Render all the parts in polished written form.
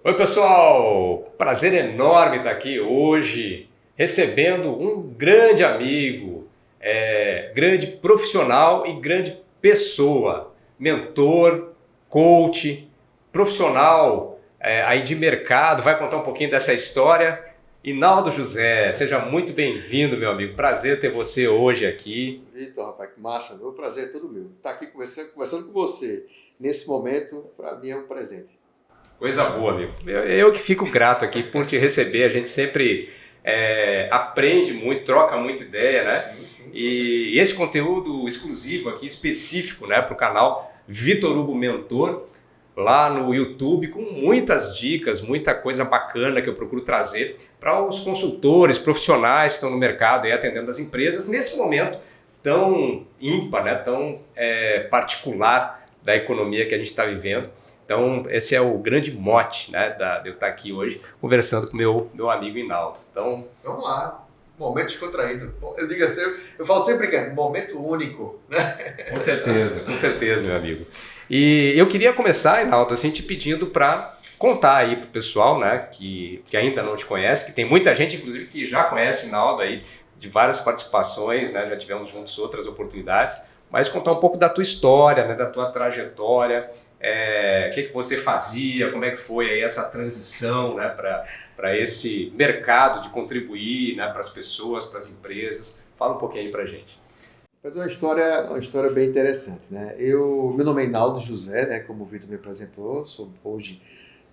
Oi, pessoal! Prazer enorme estar aqui hoje recebendo um grande amigo, grande profissional e grande pessoa, mentor, coach, profissional aí de mercado. Vai contar um pouquinho dessa história. Inaldo José, seja muito bem-vindo, meu amigo. Prazer ter você hoje aqui. Vitor, rapaz, que massa, meu prazer é todo meu. Estar aqui conversando com você nesse momento, para mim é um presente. Coisa boa, amigo. Eu que fico grato aqui por te receber. A gente sempre aprende muito, troca muita ideia, né? Sim, sim, com certeza. E esse conteúdo exclusivo aqui, específico, né, para o canal Vitor Hugo Mentor, lá no YouTube, com muitas dicas, muita coisa bacana que eu procuro trazer para os consultores, profissionais que estão no mercado e atendendo as empresas nesse momento tão ímpar, né, tão particular da economia que a gente está vivendo. Então, esse é o grande mote, né, de eu estar aqui hoje conversando com meu amigo Inaldo. Então, Vamos lá, momento descontraído. Eu digo assim, eu falo sempre que é momento único, né? com certeza, meu amigo. E eu queria começar, Inaldo, assim, te pedindo para contar aí pro pessoal, né, que ainda não te conhece, que tem muita gente, inclusive, que já conhece Inaldo aí, de várias participações, né, já tivemos juntos outras oportunidades, mas contar um pouco da tua história, né, da tua trajetória, o que você fazia, como é que foi aí essa transição, né, para esse mercado de contribuir, né, para as pessoas, para as empresas. Fala um pouquinho aí pra gente. Mas é uma história bem interessante, né? Meu nome é Hinaldo José, né? Como o Vitor me apresentou, hoje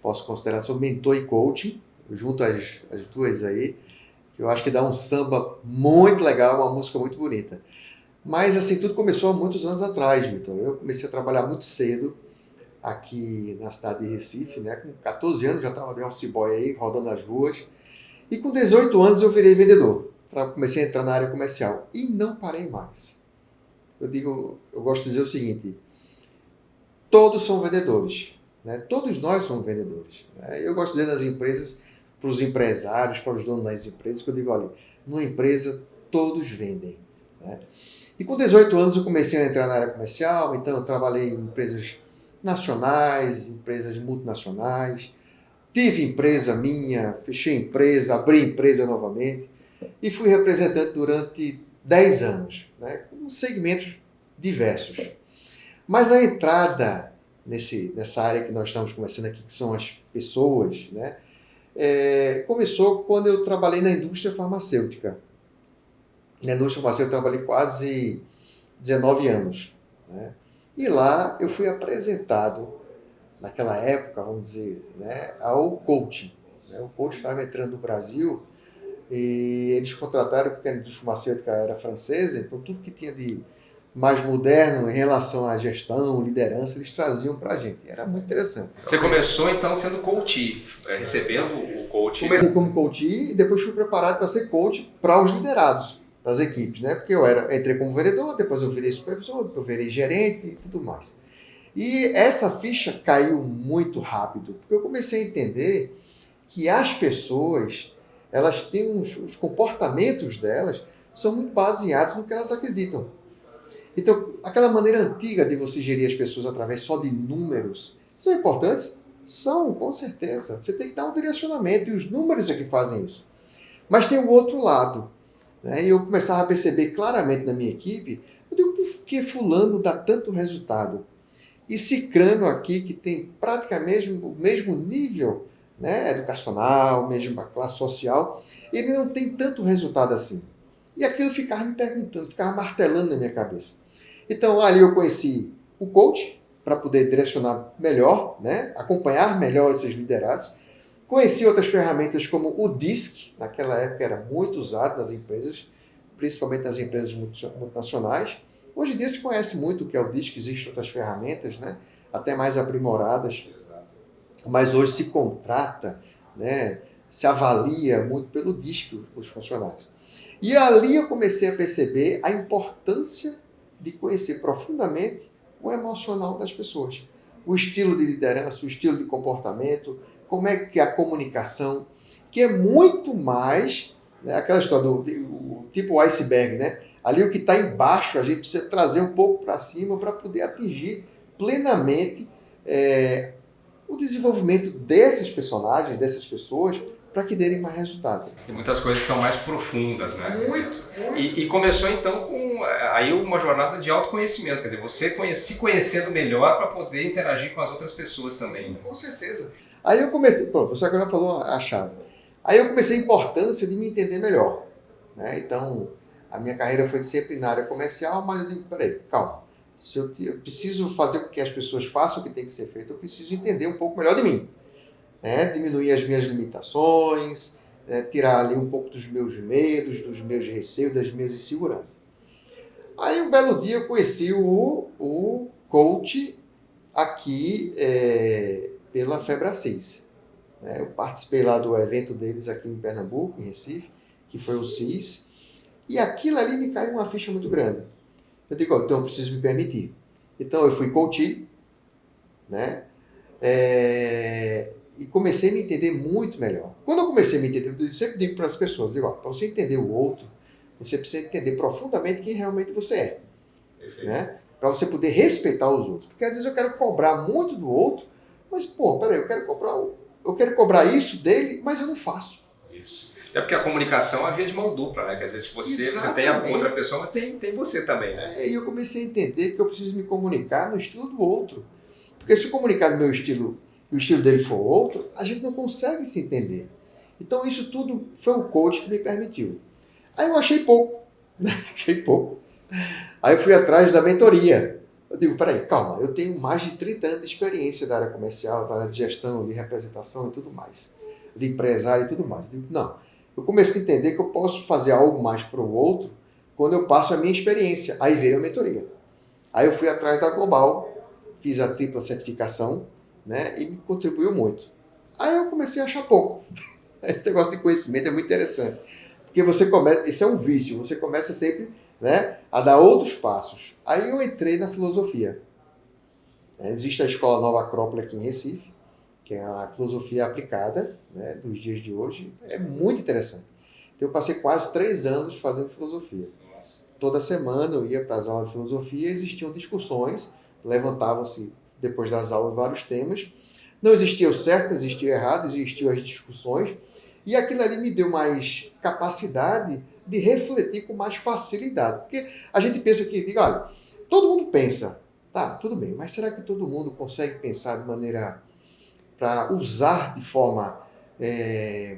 posso considerar sou mentor e coaching, junto as duas aí, que eu acho que dá um samba muito legal, uma música muito bonita. Mas assim, tudo começou há muitos anos atrás, Vitor. Eu comecei a trabalhar muito cedo aqui na cidade de Recife, né? Com 14 anos já estava de office boy aí, rodando as ruas. E com 18 anos eu virei vendedor. Comecei a entrar na área comercial e não parei mais. Eu gosto de dizer o seguinte: todos são vendedores, né? Todos nós somos vendedores, né? Eu gosto de dizer nas empresas, para os empresários, para os donos das empresas, que eu digo, olha, numa empresa todos vendem, né? E com 18 anos eu comecei a entrar na área comercial, então eu trabalhei em empresas nacionais, empresas multinacionais, tive empresa minha, fechei empresa, abri empresa novamente e fui representante durante 10 anos, né, com segmentos diversos. Mas a entrada nessa área que nós estamos começando aqui, que são as pessoas, né, começou quando eu trabalhei na indústria farmacêutica. Na indústria farmacêutica eu trabalhei quase 19 anos, né? E lá eu fui apresentado, naquela época, vamos dizer, né, ao coaching, né? O coaching estava entrando no Brasil e eles contrataram, porque a indústria farmacêutica era francesa, então tudo que tinha de mais moderno em relação à gestão, liderança, eles traziam para a gente. Era muito interessante. Você começou então sendo coach, recebendo o coach. Comecei como coach e depois fui preparado para ser coach para os liderados das equipes, né? Porque entrei como vendedor, depois eu virei supervisor, depois eu virei gerente e tudo mais. E essa ficha caiu muito rápido, porque eu comecei a entender que as pessoas, elas têm os comportamentos delas são muito baseados no que elas acreditam. Então, aquela maneira antiga de você gerir as pessoas através só de números, são importantes? São, com certeza. Você tem que dar um direcionamento e os números é que fazem isso. Mas tem o outro lado, né? E eu começava a perceber claramente na minha equipe, eu digo, por que fulano dá tanto resultado? E Cicrano aqui, que tem praticamente o mesmo nível, né, educacional, mesma classe social, ele não tem tanto resultado assim. E aquilo ficava me perguntando, ficava martelando na minha cabeça. Então, ali eu conheci o coach, para poder direcionar melhor, né, acompanhar melhor esses liderados. Conheci outras ferramentas como o DISC, naquela época era muito usado nas empresas, principalmente nas empresas multinacionais. Hoje em dia se conhece muito o que é o DISC, existem outras ferramentas, né, até mais aprimoradas, mas hoje se contrata, né, se avalia muito pelo DISC os funcionários. E ali eu comecei a perceber a importância de conhecer profundamente o emocional das pessoas. O estilo de liderança, o estilo de comportamento, como é que é a comunicação, que é muito mais, né, aquela história do tipo iceberg, né? Ali o que está embaixo a gente precisa trazer um pouco para cima para poder atingir plenamente o desenvolvimento desses personagens, dessas pessoas, para que derem mais resultado. E muitas coisas são mais profundas, né? Muito. E começou então com aí uma jornada de autoconhecimento, quer dizer, você se conhecendo melhor para poder interagir com as outras pessoas também. Né? Com certeza. Aí eu comecei, pronto, você agora falou a chave. Aí eu comecei a importância de me entender melhor. Né? Então, a minha carreira foi sempre na área comercial, mas eu digo, peraí, calma. Se eu preciso fazer com que as pessoas façam o que tem que ser feito, eu preciso entender um pouco melhor de mim. Né? Diminuir as minhas limitações, tirar ali um pouco dos meus medos, dos meus receios, das minhas inseguranças. Aí um belo dia eu conheci o coach aqui pela Febracis. Né? Eu participei lá do evento deles aqui em Pernambuco, em Recife, que foi o CIS, e aquilo ali me caiu uma ficha muito grande. Eu digo, então eu preciso me permitir. Então eu fui coach, né? E comecei a me entender muito melhor. Quando eu comecei a me entender, eu sempre digo para as pessoas, para você entender o outro, você precisa entender profundamente quem realmente você é. Né? Para você poder respeitar os outros. Porque às vezes eu quero cobrar muito do outro, mas, peraí, eu quero cobrar isso dele, mas eu não faço. Isso. Até porque a comunicação é via de mão dupla, né? Que às vezes você tem a outra pessoa, mas tem você também, né? E eu comecei a entender que eu preciso me comunicar no estilo do outro. Porque se eu comunicar no meu estilo e o estilo dele for outro, a gente não consegue se entender. Então isso tudo foi o coach que me permitiu. Aí eu achei pouco. Achei pouco. Aí eu fui atrás da mentoria. Eu digo, peraí, calma, eu tenho mais de 30 anos de experiência da área comercial, da área de gestão, de representação e tudo mais. De empresário e tudo mais. Eu digo, não. Eu comecei a entender que eu posso fazer algo mais para o outro quando eu passo a minha experiência. Aí veio a mentoria. Aí eu fui atrás da Global, fiz a tripla certificação, né, e me contribuiu muito. Aí eu comecei a achar pouco. Esse negócio de conhecimento é muito interessante. Porque você começa, esse é um vício, você começa sempre, né, a dar outros passos. Aí eu entrei na filosofia. Existe a Escola Nova Acrópole aqui em Recife, que é a filosofia aplicada, né, dos dias de hoje. É muito interessante. Então, eu passei quase 3 anos fazendo filosofia. Nossa. Toda semana eu ia para as aulas de filosofia, existiam discussões, levantavam-se depois das aulas vários temas. Não existia o certo, não existia o errado, existiam as discussões. E aquilo ali me deu mais capacidade de refletir com mais facilidade. Porque a gente pensa que, olha, todo mundo pensa, tá, tudo bem, mas será que todo mundo consegue pensar de maneira para usar de forma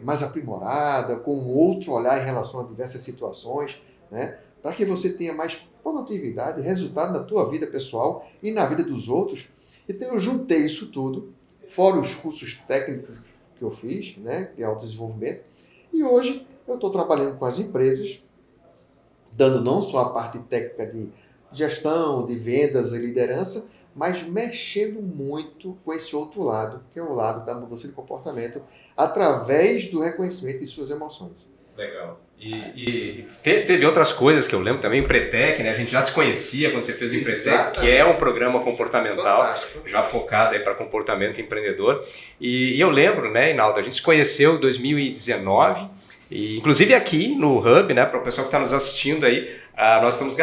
mais aprimorada, com um outro olhar em relação a diversas situações, né? Para que você tenha mais produtividade, resultado na tua vida pessoal e na vida dos outros? Então eu juntei isso tudo, fora os cursos técnicos que eu fiz, né, de autodesenvolvimento, e hoje eu estou trabalhando com as empresas, dando não só a parte técnica de gestão, de vendas e liderança, mas mexendo muito com esse outro lado, que é o lado da mudança de comportamento, através do reconhecimento de suas emoções. Legal. E teve outras coisas que eu lembro também, Empretec, né? A gente já se conhecia quando você fez o Empretec, que é um programa comportamental, fantástico, já focado para comportamento empreendedor. E eu lembro, né, Hinaldo, a gente se conheceu em 2019, e inclusive aqui no Hub, né, para o pessoal que está nos assistindo aí, nós estamos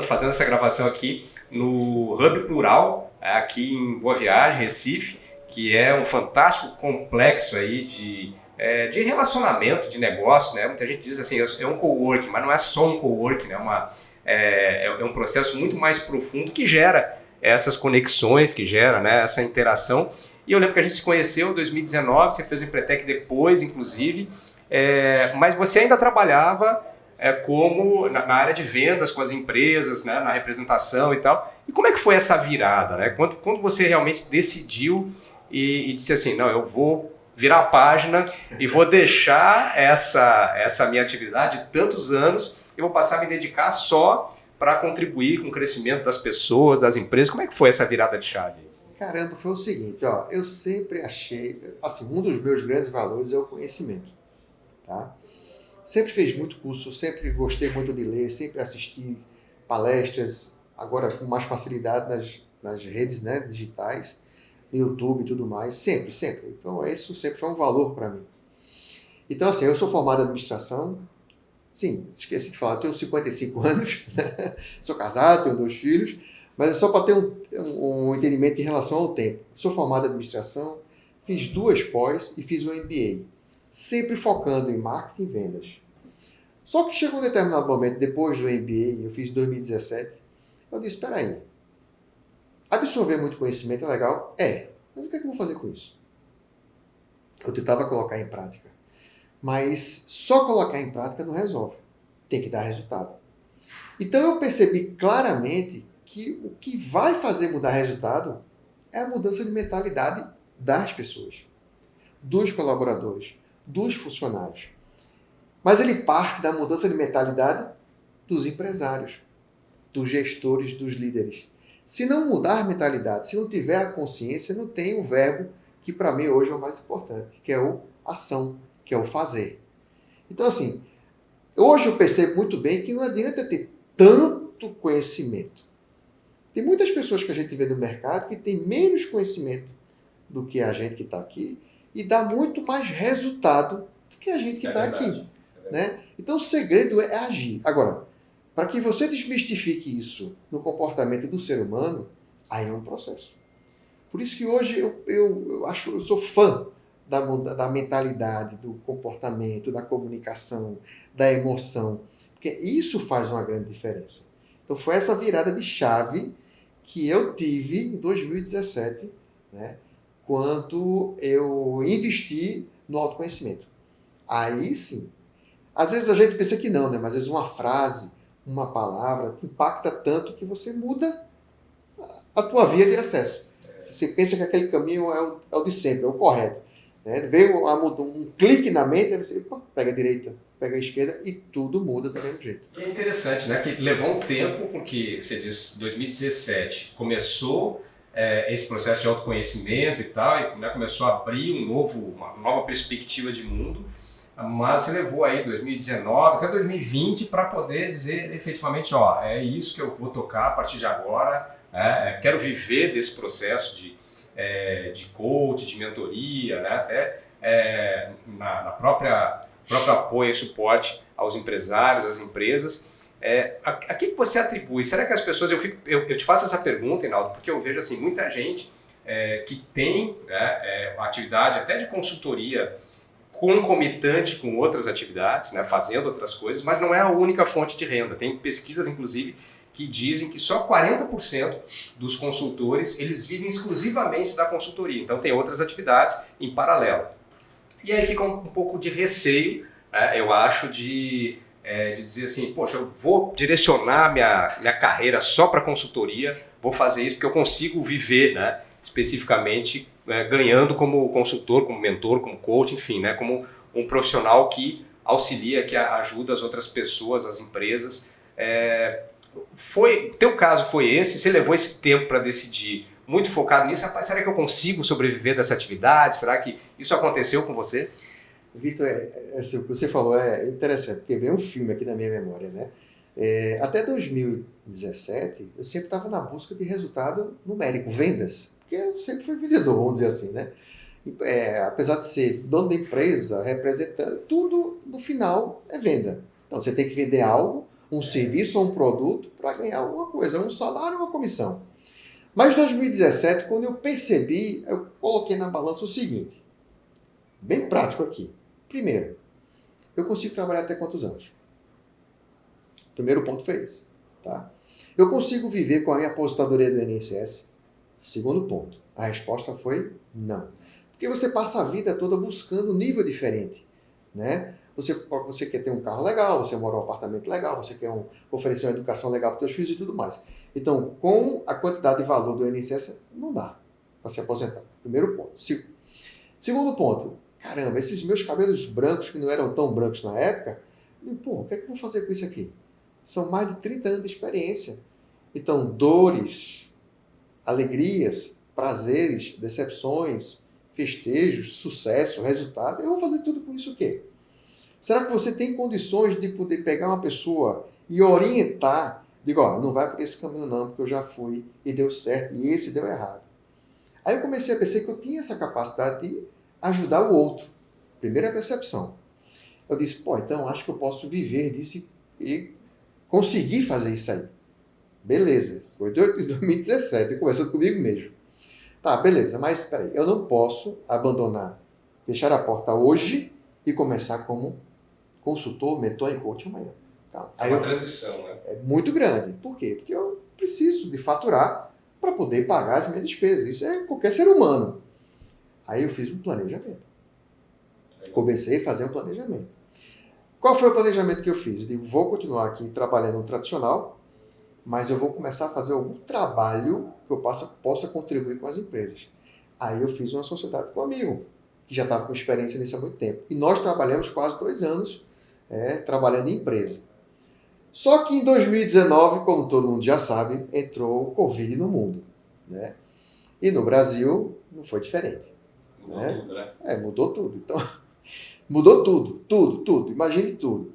fazendo essa gravação aqui no Hub Plural, aqui em Boa Viagem, Recife, que é um fantástico complexo aí de relacionamento, de negócio, né? Muita gente diz assim, é um coworking, mas não é só um coworking, né? É um processo muito mais profundo que gera essas conexões, que gera, né, essa interação. E eu lembro que a gente se conheceu em 2019, você fez o Empretec depois, inclusive, mas você ainda trabalhava como na área de vendas com as empresas, né, na representação e tal. E como é que foi essa virada, né? Quando você realmente decidiu e disse assim, não, eu vou virar a página e vou deixar essa minha atividade de tantos anos e vou passar a me dedicar só para contribuir com o crescimento das pessoas, das empresas. Como é que foi essa virada de chave? Caramba, foi o seguinte, eu sempre achei, assim, um dos meus grandes valores é o conhecimento, tá? Sempre fiz muito curso, sempre gostei muito de ler, sempre assisti palestras, agora com mais facilidade nas redes, né, digitais, no YouTube e tudo mais, sempre. Então isso sempre foi um valor para mim. Então assim, eu sou formado em administração, sim, esqueci de falar, eu tenho 55 anos, sou casado, tenho 2 filhos, mas é só para ter um entendimento em relação ao tempo. Sou formado em administração, fiz 2 pós e fiz um MBA, sempre focando em marketing e vendas. Só que chegou um determinado momento, depois do MBA, eu fiz em 2017, eu disse, espera aí, absorver muito conhecimento é legal? É, mas o que é que eu vou fazer com isso? Eu tentava colocar em prática, mas só colocar em prática não resolve, tem que dar resultado. Então eu percebi claramente que o que vai fazer mudar resultado é a mudança de mentalidade das pessoas, dos colaboradores, dos funcionários. Mas ele parte da mudança de mentalidade dos empresários, dos gestores, dos líderes. Se não mudar a mentalidade, se não tiver a consciência, não tem o verbo que para mim hoje é o mais importante, que é o ação, que é o fazer. Então assim, hoje eu percebo muito bem que não adianta ter tanto conhecimento. Tem muitas pessoas que a gente vê no mercado que tem menos conhecimento do que a gente que está aqui e dá muito mais resultado do que a gente que está aqui. Né? Então o segredo é agir. Agora, para que você desmistifique isso no comportamento do ser humano, aí é um processo. Por isso que hoje eu sou fã da mentalidade, do comportamento, da comunicação, da emoção. Porque isso faz uma grande diferença. Então foi essa virada de chave que eu tive em 2017, né, quando eu investi no autoconhecimento. Aí sim. Às vezes a gente pensa que não, né? Mas às vezes uma frase, uma palavra te impacta tanto que você muda a tua via de acesso. Você pensa que aquele caminho é o de sempre, é o correto. Né? Veio um clique na mente, aí você pega a direita, pega a esquerda e tudo muda do mesmo jeito. E é interessante, né? Que levou um tempo, porque você diz 2017 começou esse processo de autoconhecimento e tal, e né, começou a abrir uma nova perspectiva de mundo. Mas você levou aí 2019 até 2020 para poder dizer efetivamente, ó, é isso que eu vou tocar a partir de agora, quero viver desse processo de coach, de mentoria, né, até na próprio apoio e suporte aos empresários, às empresas. A que você atribui? Será que as pessoas, eu te faço essa pergunta, Hinaldo, porque eu vejo assim, muita gente que tem atividade até de consultoria concomitante com outras atividades, né, fazendo outras coisas, mas não é a única fonte de renda. Tem pesquisas, inclusive, que dizem que só 40% dos consultores eles vivem exclusivamente da consultoria. Então, tem outras atividades em paralelo. E aí fica um pouco de receio, né, eu acho, de dizer assim, poxa, eu vou direcionar minha carreira só para consultoria, vou fazer isso porque eu consigo viver, né, especificamente ganhando como consultor, como mentor, como coach, enfim, né, como um profissional que auxilia, que ajuda as outras pessoas, as empresas. O teu caso foi esse? Você levou esse tempo para decidir, muito focado nisso? Rapaz, será que eu consigo sobreviver dessa atividade? Será que isso aconteceu com você? Vitor, assim, o que você falou é interessante, porque vem um filme aqui na minha memória, né? Até 2017, eu sempre estava na busca de resultado numérico, vendas. Porque eu sempre fui vendedor, vamos dizer assim, né? Apesar de ser dono da empresa, representante, tudo no final é venda. Então você tem que vender algo, um serviço ou um produto para ganhar alguma coisa, um salário ou uma comissão. Mas em 2017, quando eu percebi, eu coloquei na balança o seguinte, bem prático aqui. Primeiro, eu consigo trabalhar até quantos anos? O primeiro ponto foi esse. Tá? Eu consigo viver com a minha aposentadoria do INSS? Segundo ponto, a resposta foi não. Porque você passa a vida toda buscando um nível diferente. Né? Você quer ter um carro legal, você mora em um apartamento legal, você quer oferecer uma educação legal para os seus filhos e tudo mais. Então, com a quantidade de valor do INSS, não dá para se aposentar. Primeiro ponto. Segundo ponto, caramba, esses meus cabelos brancos, que não eram tão brancos na época, o que é que eu vou fazer com isso aqui? São mais de 30 anos de experiência. Então, dores, alegrias, prazeres, decepções, festejos, sucesso, resultado, eu vou fazer tudo com isso o quê? Será que você tem condições de poder pegar uma pessoa e orientar? Digo, não vai por esse caminho não, porque eu já fui e deu certo, e esse deu errado. Aí eu comecei a perceber que eu tinha essa capacidade de ajudar o outro. Primeira percepção. Eu disse, então acho que eu posso viver disso e conseguir fazer isso aí. Beleza. Foi em 2017, conversando comigo mesmo. Tá, beleza, mas espera aí, eu não posso abandonar, fechar a porta hoje e começar como consultor, mentor e coach amanhã. Calma. É uma transição, né? É muito grande. Por quê? Porque eu preciso de faturar para poder pagar as minhas despesas. Isso é qualquer ser humano. Aí eu fiz um planejamento. Comecei a fazer um planejamento. Qual foi o planejamento que eu fiz? Eu digo, vou continuar aqui trabalhando no tradicional, mas eu vou começar a fazer algum trabalho que eu possa contribuir com as empresas. Aí eu fiz uma sociedade com um amigo, que já estava com experiência nisso há muito tempo. E nós trabalhamos quase 2 anos trabalhando em empresa. Só que em 2019, como todo mundo já sabe, entrou o Covid no mundo. Né? E no Brasil não foi diferente. Mudou tudo, né? Mudou tudo. Então, mudou tudo. Imagine tudo.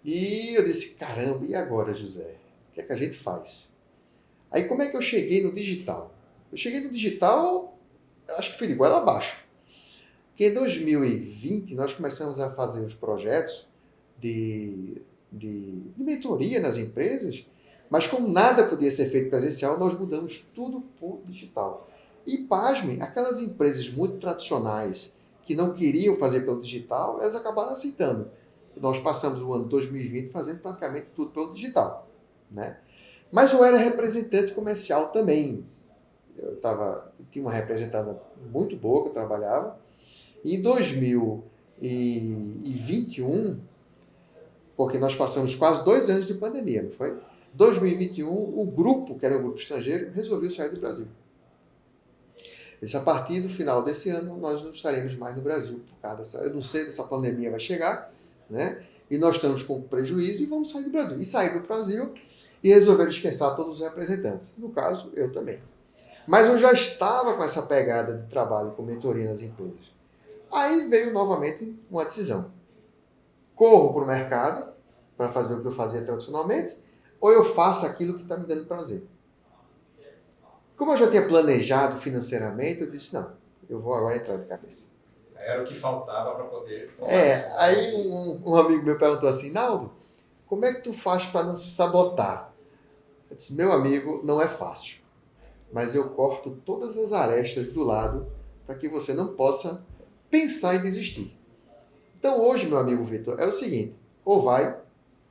E eu disse, caramba, e agora, José? O que é que a gente faz? Aí como é que eu cheguei no digital? Eu cheguei no digital, acho que foi de goela abaixo. Porque em 2020 nós começamos a fazer os projetos de mentoria nas empresas, mas como nada podia ser feito presencial, nós mudamos tudo para o digital. E pasmem, aquelas empresas muito tradicionais que não queriam fazer pelo digital, elas acabaram aceitando. Nós passamos o ano 2020 fazendo praticamente tudo pelo digital. Né? Mas eu era representante comercial também. Eu tinha uma representada muito boa que eu trabalhava. E em 2021, porque nós passamos quase 2 anos de pandemia, não foi? 2021, o grupo, que era um grupo estrangeiro, resolveu sair do Brasil. A partir do final desse ano, nós não estaremos mais no Brasil, por causa eu não sei se essa pandemia vai chegar, né? E nós estamos com prejuízo e vamos sair do Brasil. E sair do Brasil e resolveram dispensar todos os representantes. No caso, eu também. Mas eu já estava com essa pegada de trabalho com mentoria nas empresas. Aí veio novamente uma decisão. Corro para o mercado para fazer o que eu fazia tradicionalmente, ou eu faço aquilo que está me dando prazer. Como eu já tinha planejado financeiramente, eu disse, não, eu vou agora entrar de cabeça. Era o que faltava para poder... Aí um amigo meu perguntou assim, Naldo, como é que tu faz para não se sabotar? Eu disse, meu amigo, não é fácil, mas eu corto todas as arestas do lado para que você não possa pensar em desistir. Então hoje, meu amigo Vitor, é o seguinte, ou vai,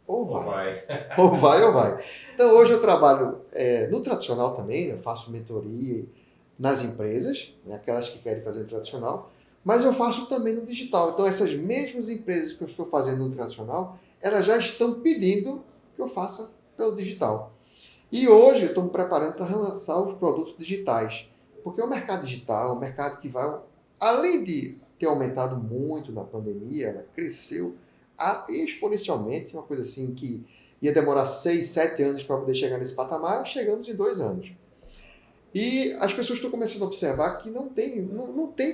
ou vai. Ou vai, ou vai. Então hoje eu trabalho no tradicional também, eu faço mentoria nas empresas, né, aquelas que querem fazer no tradicional, mas eu faço também no digital. Então essas mesmas empresas que eu estou fazendo no tradicional, elas já estão pedindo que eu faça pelo digital. E hoje eu estou me preparando para relançar os produtos digitais, porque o mercado digital é um mercado que vai, além de ter aumentado muito na pandemia, ela cresceu exponencialmente, uma coisa assim que ia demorar 6, 7 anos para poder chegar nesse patamar, chegamos em 2 anos. E as pessoas estão começando a observar que não tem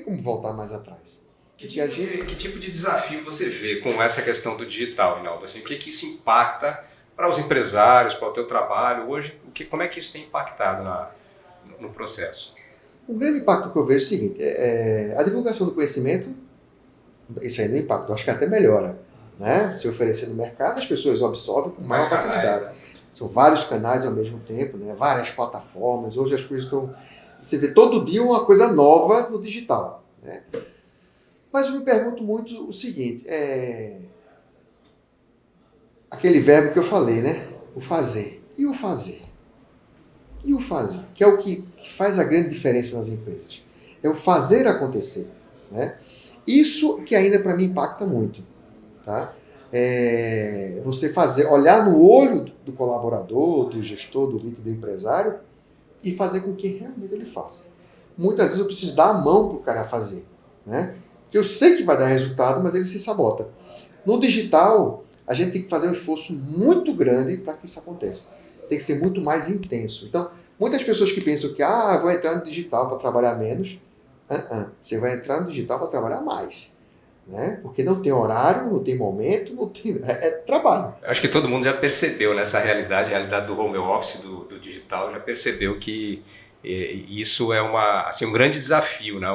como voltar mais atrás. Que tipo de desafio você vê com essa questão do digital, Rinaldo? Assim, o que isso impacta para os empresários, para o teu trabalho hoje? Como é que isso tem impactado no processo? Um grande impacto que eu vejo é o seguinte, a divulgação do conhecimento, isso aí não impacta, eu acho que até melhora. Né? Se oferecer no mercado, as pessoas absorvem com maior facilidade. Né? São vários canais ao mesmo tempo, né? Várias plataformas, hoje as coisas estão... Você vê todo dia uma coisa nova no digital. Né? Mas eu me pergunto muito o seguinte, aquele verbo que eu falei, né? O fazer. E o fazer? E o fazer? Que é o que faz a grande diferença nas empresas. É o fazer acontecer. Né? Isso que ainda para mim impacta muito. Tá? Você olhar no olho do colaborador, do gestor, do líder, do empresário e fazer com que realmente ele faça. Muitas vezes eu preciso dar a mão para o cara fazer. Né? Porque eu sei que vai dar resultado, mas ele se sabota. No digital, a gente tem que fazer um esforço muito grande para que isso aconteça. Tem que ser muito mais intenso. Então, muitas pessoas que pensam que eu vou entrar no digital para trabalhar menos, você vai entrar no digital para trabalhar mais. Né? Porque não tem horário, não tem momento, não tem... é trabalho. Eu acho que todo mundo já percebeu nessa realidade, a realidade do home office, do digital, já percebeu que isso é um grande desafio, né?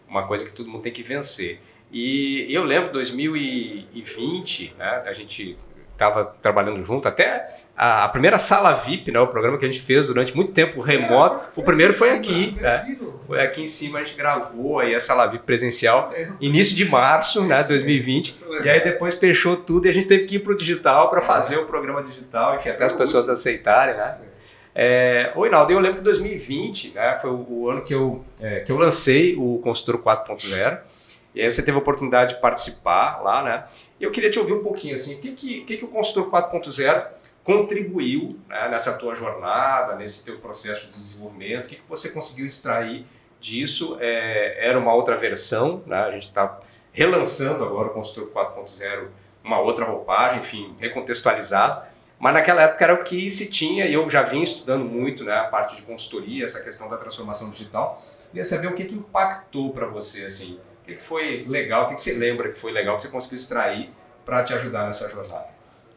Uma coisa que todo mundo tem que vencer. E eu lembro, 2020, né? A gente estava trabalhando junto, até a primeira sala VIP, né, o programa que a gente fez durante muito tempo remoto, o primeiro foi aqui, né? Foi aqui em cima, a gente gravou aí a sala VIP presencial, início de março, né, 2020, e aí depois fechou tudo e a gente teve que ir para o digital para fazer o programa digital, enfim, até as pessoas aceitarem, né? Oi, Naldo, eu lembro que 2020, né, foi o ano que eu lancei o Consultor 4.0, e aí você teve a oportunidade de participar lá, né? E eu queria te ouvir um pouquinho, assim, o que o Consultor 4.0 contribuiu, né, nessa tua jornada, nesse teu processo de desenvolvimento, o que você conseguiu extrair disso? Era uma outra versão, né? A gente está relançando agora o Consultor 4.0, uma outra roupagem, enfim, recontextualizado, mas naquela época era o que se tinha, e eu já vim estudando muito, né, a parte de consultoria, essa questão da transformação digital. Queria saber o que impactou para você, assim, o que foi legal, o que você lembra que foi legal, que você conseguiu extrair para te ajudar nessa jornada?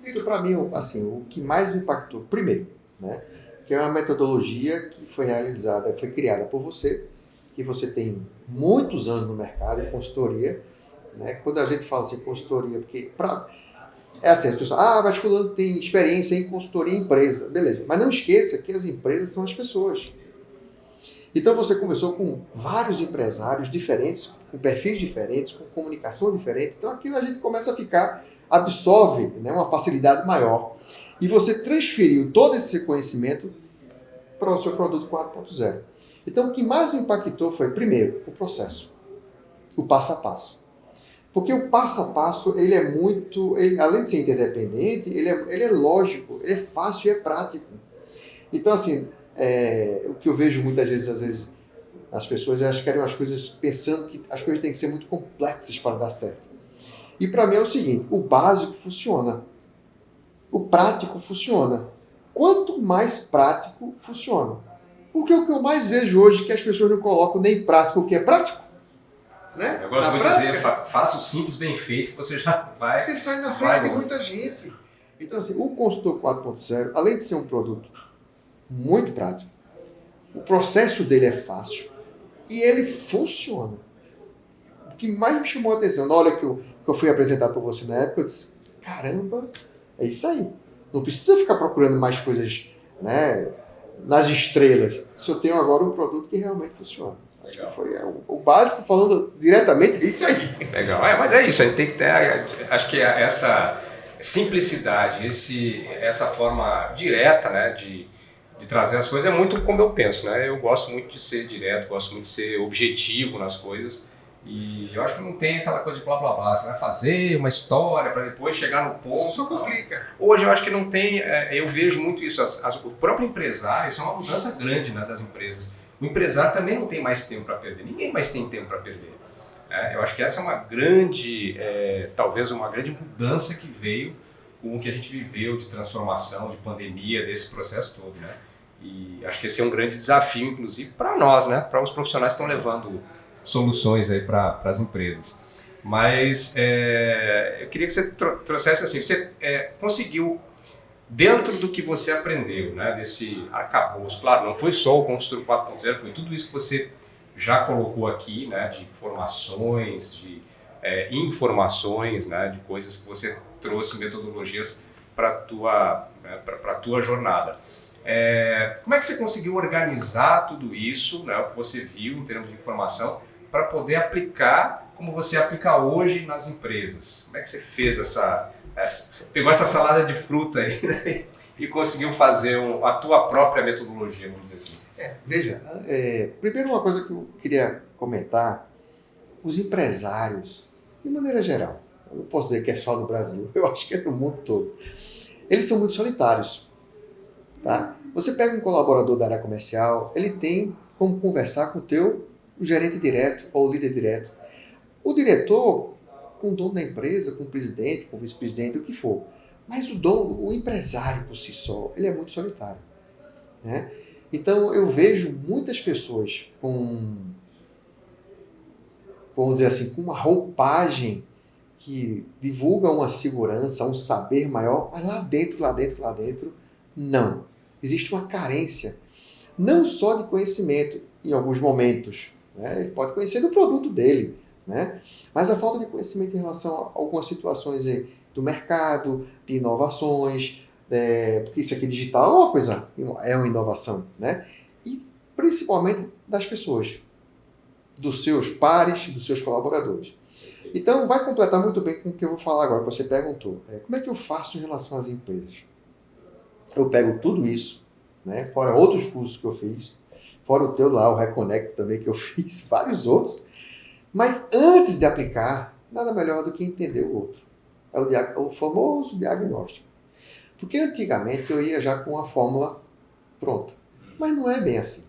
Vitor, para mim, assim, o que mais me impactou, primeiro, né, que é uma metodologia que foi realizada, foi criada por você, que você tem muitos anos no mercado em consultoria, né? Quando a gente fala assim, consultoria, porque é assim, as pessoas, mas fulano tem experiência em consultoria em empresa, beleza, mas não esqueça que as empresas são as pessoas. Então você conversou com vários empresários diferentes, com perfis diferentes, com comunicação diferente, então aquilo a gente começa a ficar, absorve, né, uma facilidade maior. E você transferiu todo esse conhecimento para o seu produto 4.0. Então o que mais me impactou foi, primeiro, o processo, o passo a passo. Porque o passo a passo, ele é muito, além de ser interdependente, ele é lógico, ele é fácil e é prático. Então assim, o que eu vejo muitas vezes, às vezes, as pessoas elas querem as coisas pensando que as coisas têm que ser muito complexas para dar certo. E para mim é o seguinte, o básico funciona, o prático funciona. Quanto mais prático, funciona. Porque o que eu mais vejo hoje é que as pessoas não colocam nem prático, o que é prático. Né? Eu gosto muito de dizer, faça o simples bem feito que você já vai... Você sai na frente de muita gente. Então assim, o Consultor 4.0, além de ser um produto muito prático, o processo dele é fácil e ele funciona. O que mais me chamou a atenção, na hora que eu fui apresentar para você na época, eu disse, caramba, é isso aí. Não precisa ficar procurando mais coisas, né, nas estrelas. Se eu tenho agora um produto que realmente funciona. Acho que foi o básico, falando diretamente, é isso aí. Legal, mas é isso, a gente tem que ter, acho que essa simplicidade, essa forma direta, né, de trazer as coisas é muito como eu penso, né? Eu gosto muito de ser direto, gosto muito de ser objetivo nas coisas, e eu acho que não tem aquela coisa de blá blá blá, você vai fazer uma história para depois chegar no ponto. Só complica. Hoje eu acho que não tem, eu vejo muito isso, o próprio empresário, isso é uma mudança grande, né, das empresas. O empresário também não tem mais tempo para perder, ninguém mais tem tempo para perder. Eu acho que essa é uma grande, talvez uma grande mudança que veio com o que a gente viveu de transformação, de pandemia, desse processo todo, né? E acho que esse é um grande desafio, inclusive, para nós, né? Para os profissionais que estão levando soluções aí para as empresas. Mas eu queria que você trouxesse assim, você conseguiu, dentro do que você aprendeu, né? Desse arcabouço, claro, não foi só o Consultor 4.0, foi tudo isso que você já colocou aqui, né? De formações, de informações, né? De coisas que você trouxe, metodologias para a tua jornada. Como é que você conseguiu organizar tudo isso, né, o que você viu em termos de informação, para poder aplicar como você aplica hoje nas empresas? Como é que você fez pegou essa salada de fruta aí, né, e conseguiu fazer a tua própria metodologia, vamos dizer assim? Veja, primeiro uma coisa que eu queria comentar, os empresários, de maneira geral, eu não posso dizer que é só no Brasil, eu acho que é no mundo todo, eles são muito solitários. Tá? Você pega um colaborador da área comercial, ele tem como conversar com o gerente direto ou o líder direto. O diretor, com o dono da empresa, com o presidente, com o vice-presidente, o que for. Mas o empresário por si só, ele é muito solitário. Né? Então eu vejo muitas pessoas vamos dizer assim, com uma roupagem que divulga uma segurança, um saber maior, mas lá dentro, não. Existe uma carência, não só de conhecimento, em alguns momentos. Né? Ele pode conhecer do produto dele, né? Mas a falta de conhecimento em relação a algumas situações do mercado, de inovações, porque isso aqui digital é uma coisa, é uma inovação, né? E principalmente das pessoas, dos seus pares, dos seus colaboradores. Então, vai completar muito bem com o que eu vou falar agora, que você perguntou. Como é que eu faço em relação às empresas? Eu pego tudo isso, né, fora outros cursos que eu fiz, fora o teu lá, o Reconnect também que eu fiz, vários outros, mas antes de aplicar, nada melhor do que entender o outro. É o famoso diagnóstico. Porque antigamente eu ia já com a fórmula pronta, mas não é bem assim,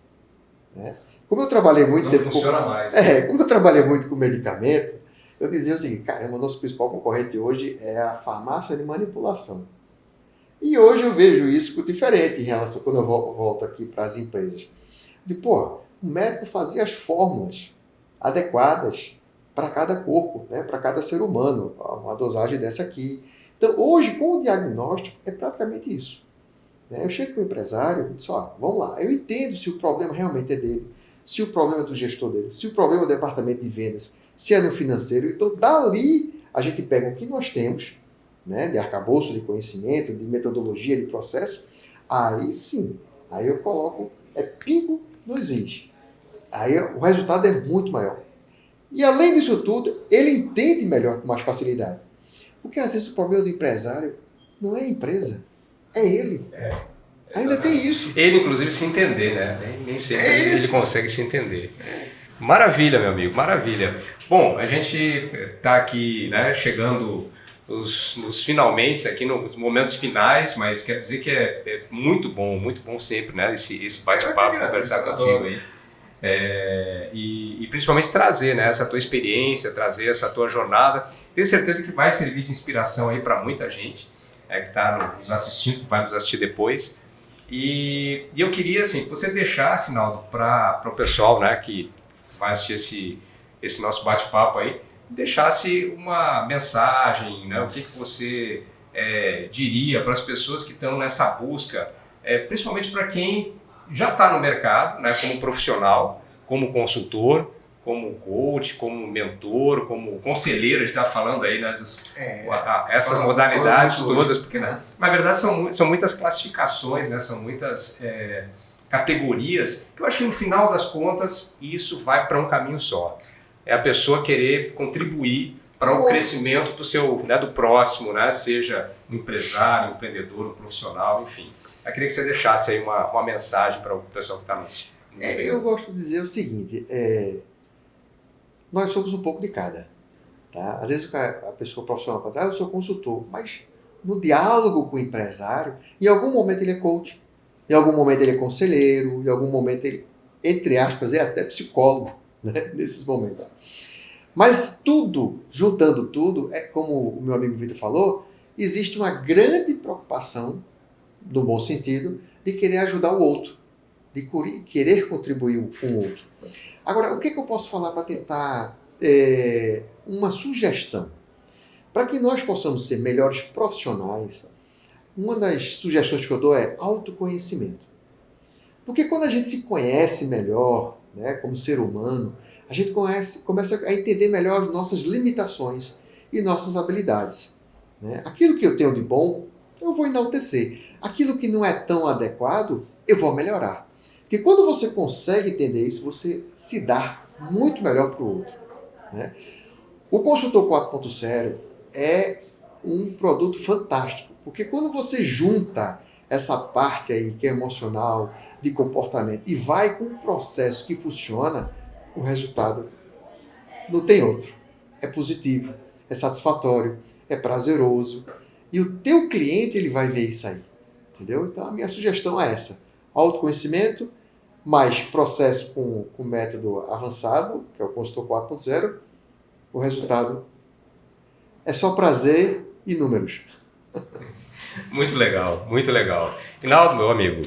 né? Como eu trabalhei muito não tempo funciona mais. como eu trabalhei muito com medicamento, eu dizia o seguinte, caramba, o nosso principal concorrente hoje é a farmácia de manipulação. E hoje eu vejo isso diferente em relação quando eu volto aqui para as empresas. O médico fazia as fórmulas adequadas para cada corpo, né, para cada ser humano, uma dosagem dessa aqui. Então, hoje, com o diagnóstico, é praticamente isso. Eu chego com o empresário e disse, vamos lá, eu entendo se o problema realmente é dele, se o problema é do gestor dele, se o problema é do departamento de vendas, se é no financeiro. Então, dali, a gente pega o que nós temos, né, de arcabouço, de conhecimento, de metodologia, de processo, aí sim, aí eu coloco, pingo nos is. Aí o resultado é muito maior. E além disso tudo, ele entende melhor com mais facilidade. Porque às vezes o problema do empresário não é a empresa, é ele. Ainda tem isso. Ele, inclusive, se entender, né? Nem sempre ele consegue se entender. Maravilha, meu amigo, maravilha. Bom, a gente está aqui, né, chegando nos finalmente, aqui nos momentos finais, mas quer dizer que é muito bom sempre, né? Esse bate-papo, conversar contigo aí. E principalmente trazer, né, essa tua experiência, trazer essa tua jornada. Tenho certeza que vai servir de inspiração aí para muita gente, que está nos assistindo, que vai nos assistir depois. E eu queria, assim, que você deixasse, Naldo, para o pessoal, né, que vai assistir esse nosso bate-papo aí, deixasse uma mensagem, né, o que você diria para as pessoas que estão nessa busca, principalmente para quem já está no mercado, né, como profissional, como consultor, como coach, como mentor, como conselheiro, a gente está falando aí, né, essas modalidades todas, porque na verdade são muitas classificações, né, são muitas categorias, que eu acho que no final das contas isso vai para um caminho só. É a pessoa querer contribuir para o crescimento do seu, né, do próximo, né, seja um empresário, um empreendedor, um profissional, enfim. Eu queria que você deixasse aí uma mensagem para o pessoal que está nos vendo. Eu gosto de dizer o seguinte, nós somos um pouco de cada. Tá? Às vezes a pessoa profissional fala, eu sou consultor, mas no diálogo com o empresário, em algum momento ele é coach, em algum momento ele é conselheiro, em algum momento ele, entre aspas, é até psicólogo, né, nesses momentos. Mas tudo, juntando tudo, como o meu amigo Vitor falou, existe uma grande preocupação, no bom sentido, de querer ajudar o outro, de querer contribuir com o outro. Agora, o que eu posso falar para tentar uma sugestão? Para que nós possamos ser melhores profissionais, uma das sugestões que eu dou é autoconhecimento. Porque quando a gente se conhece melhor, né, como ser humano, a gente começa a entender melhor nossas limitações e nossas habilidades. Né? Aquilo que eu tenho de bom, eu vou enaltecer. Aquilo que não é tão adequado, eu vou melhorar. Porque quando você consegue entender isso, você se dá muito melhor para o outro. Né? O Consultor 4.0 é um produto fantástico, porque quando você junta essa parte aí que é emocional, de comportamento, e vai com um processo que funciona, o resultado não tem outro. É positivo, é satisfatório, é prazeroso. E o teu cliente ele vai ver isso aí. Entendeu? Então a minha sugestão é essa. Autoconhecimento, mais processo com método avançado, que é o Consultor 4.0. O resultado é só prazer e números. Muito legal, muito legal. Rinaldo, meu amigo.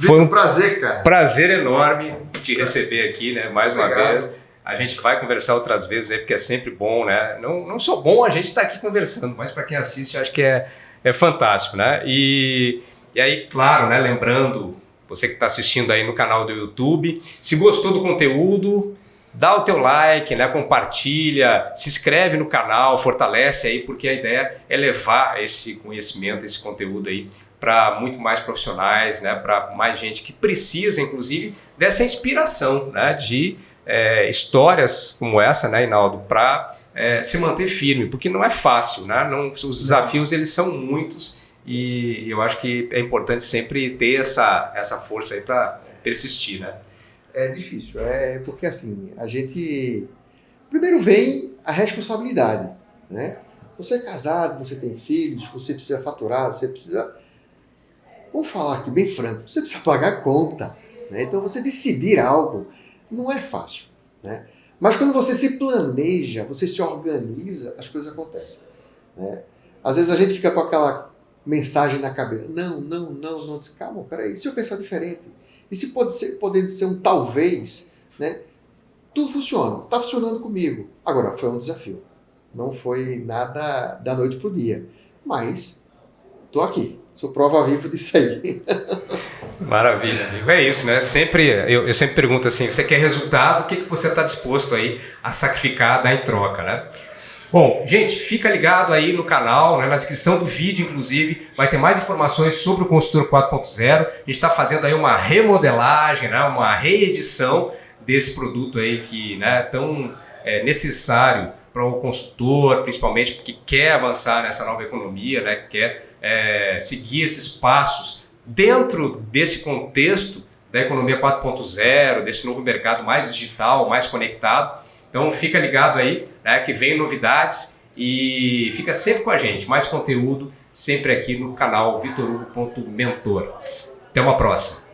Foi um prazer, cara. Prazer enorme te receber aqui, né? Mais uma vez. A gente vai conversar outras vezes aí, porque é sempre bom, né? Não só bom a gente estar aqui conversando, mas para quem assiste, eu acho que é fantástico, né? E aí, claro, né? Lembrando, você que está assistindo aí no canal do YouTube, se gostou do conteúdo, dá o teu like, né, compartilha, se inscreve no canal, fortalece aí, porque a ideia é levar esse conhecimento, esse conteúdo aí para muito mais profissionais, né, para mais gente que precisa, inclusive, dessa inspiração, né, de histórias como essa, né, Hinaldo, para se manter firme, porque não é fácil, né, os desafios eles são muitos e eu acho que é importante sempre ter essa força aí para persistir, né? É difícil, porque assim, a gente... Primeiro vem a responsabilidade, né? Você é casado, você tem filhos, você precisa faturar, você precisa... Vamos falar aqui bem franco, você precisa pagar conta, né? Então você decidir algo não é fácil, né? Mas quando você se planeja, você se organiza, as coisas acontecem, né? Às vezes a gente fica com aquela mensagem na cabeça, não, calma, peraí, e se eu pensar diferente? E se poder ser um talvez, né? Tudo funciona, está funcionando comigo. Agora, foi um desafio. Não foi nada da noite para o dia. Mas estou aqui, sou prova viva disso aí. Maravilha, amigo. É isso, né? Eu sempre pergunto assim, você quer resultado, o que você está disposto aí a sacrificar, dar em troca, né? Bom, gente, fica ligado aí no canal, né, na descrição do vídeo, inclusive, vai ter mais informações sobre o Consultor 4.0. A gente está fazendo aí uma remodelagem, né, uma reedição desse produto aí que, né, tão necessário para o consultor, principalmente porque quer avançar nessa nova economia, né, quer seguir esses passos dentro desse contexto da economia 4.0, desse novo mercado mais digital, mais conectado. Então fica ligado aí, né, que vem novidades e fica sempre com a gente. Mais conteúdo sempre aqui no canal vitorhugo.mentor. Até uma próxima.